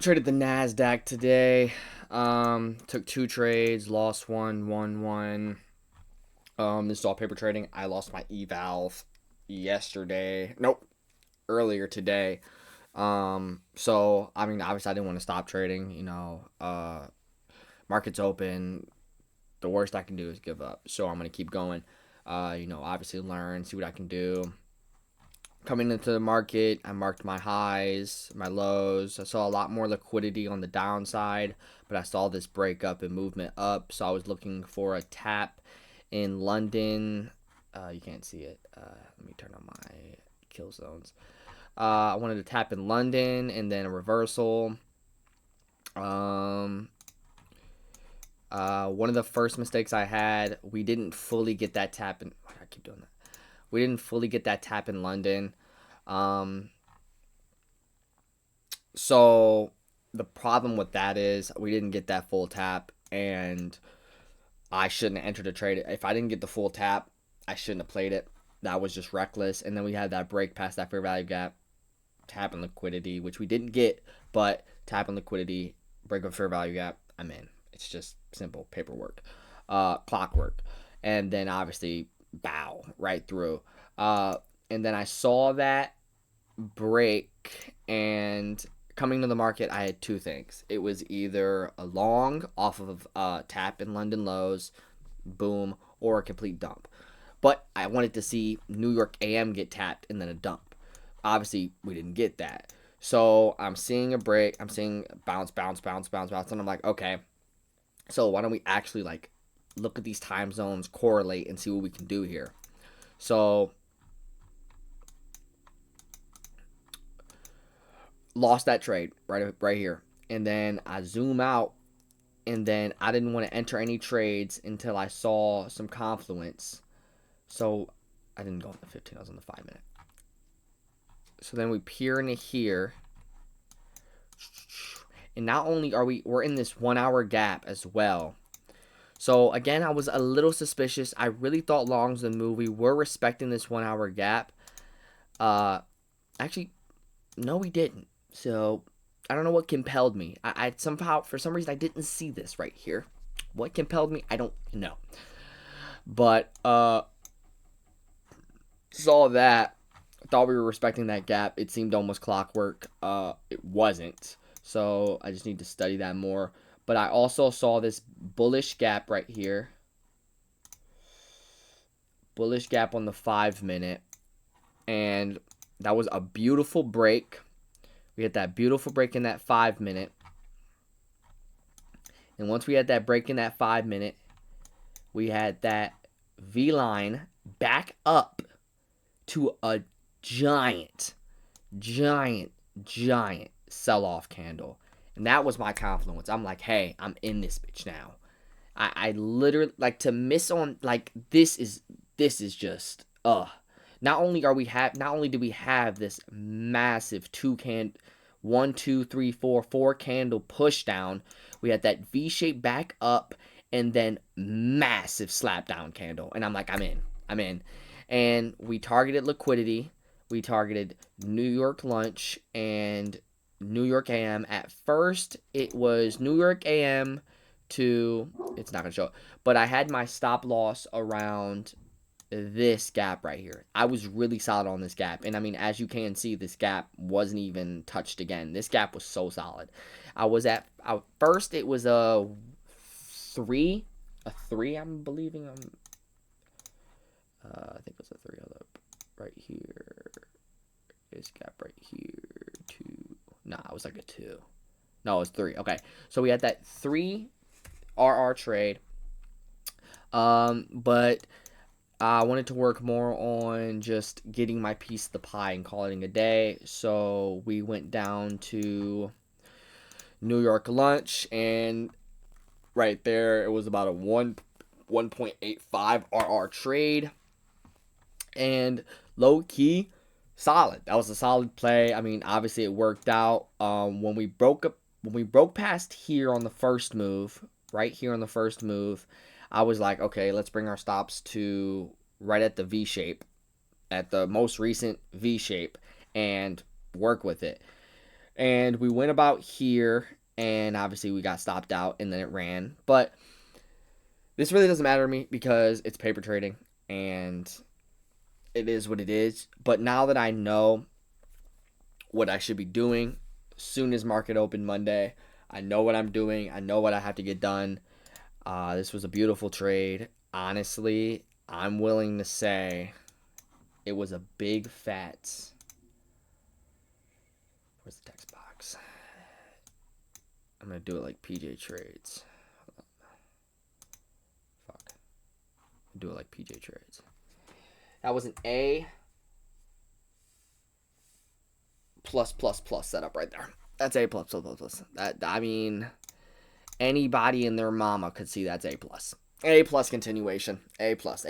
Traded the Nasdaq today. Took two trades, lost one, won one. This is all paper trading. I lost my eval yesterday. Nope, earlier today. So I mean, obviously, I didn't want to stop trading. Market's open. The worst I can do is give up. So I'm gonna keep going. Obviously, learn, see what I can do. Coming into the market, I marked my highs, my lows. I saw a lot more liquidity on the downside, but I saw this breakup and movement up. So I was looking for a tap in London. You can't see it. Let me turn on my kill zones. I wanted to tap in London and then a reversal. Um, one of the first mistakes I had, we didn't fully get that tap in. Why do I keep doing that? We didn't fully get that tap in London. Um, So the problem with that is we didn't get that full tap, and I shouldn't have entered a trade. If I didn't get the full tap, I shouldn't have played it. That was just reckless. And then we had that break past that fair value gap, tap and liquidity, which we didn't get, but tap and liquidity, break of fair value gap, I'm in. It's just simple paperwork, clockwork. And then obviously bow right through. And then I saw that break, and coming to the market, I had two things. It was either a long off of tap in London lows, boom, or a complete dump. But I wanted to see New York AM get tapped and then a dump. Obviously, we didn't get that. So I'm seeing a break. I'm seeing bounce, bounce, bounce, bounce, bounce, and I'm like, okay. So why don't we actually look at these time zones, correlate, and see what we can do here? So lost that trade right here, and then I zoom out, and then I didn't want to enter any trades until I saw some confluence. So I didn't go on the 15. I was on the 5 minute. So then we peer into here, and not only are we're in this 1 hour gap as well. So again, I was a little suspicious. I really thought longs the move. We were respecting this 1 hour gap. Actually, no, we didn't. So I don't know what compelled me. I somehow, for some reason, I didn't see this right here. What compelled me, I don't know. But saw that. Thought we were respecting that gap. It seemed almost clockwork. It wasn't. So I just need to study that more. But I also saw this bullish gap right here. Bullish gap on the 5 minute. And that was a beautiful break. We had that beautiful break in that 5 minute. And once we had that break in that 5 minute, we had that V line back up to a giant, giant, giant sell off candle. And that was my confluence. I'm like, hey, I'm in this bitch now. I literally to miss on this is just not only do we have this massive one, two, three, four candle push down, we had that V shape back up and then massive slap down candle. And I'm like, I'm in. And we targeted liquidity. We targeted New York lunch and New York AM. At first, it was New York AM to, it's not going to show it, but I had my stop loss around this gap right here. I was really solid on this gap. And I mean, as you can see, this gap wasn't even touched again. This gap was so solid. First, it was a three, I'm believing. I think it was a three. Hold up. Right here. This gap right here. Two. Nah, it was like a two. No, it was three. Okay. So we had that 3 RR trade. But I wanted to work more on just getting my piece of the pie and calling it a day. So we went down to New York lunch, and right there it was about a 1.85 RR trade, and low key solid. That was a solid play. I mean, obviously it worked out. When we broke past here on the first move, right here on the first move, I was like, okay, let's bring our stops to right at the V shape, at the most recent V shape, and work with it. And we went about here, and obviously we got stopped out, and then it ran. But this really doesn't matter to me because it's paper trading, and it is what it is. But now that I know what I should be doing, soon as market open Monday, I know what I'm doing. I know what I have to get done. This was a beautiful trade. Honestly, I'm willing to say it was a big fat. Where's the text box? I'm going to do it like PJ Trades. Fuck. Do it like PJ Trades. That was an A plus setup right there. That's A plus. That, I mean, anybody and their mama could see that's A plus. A plus continuation. A plus.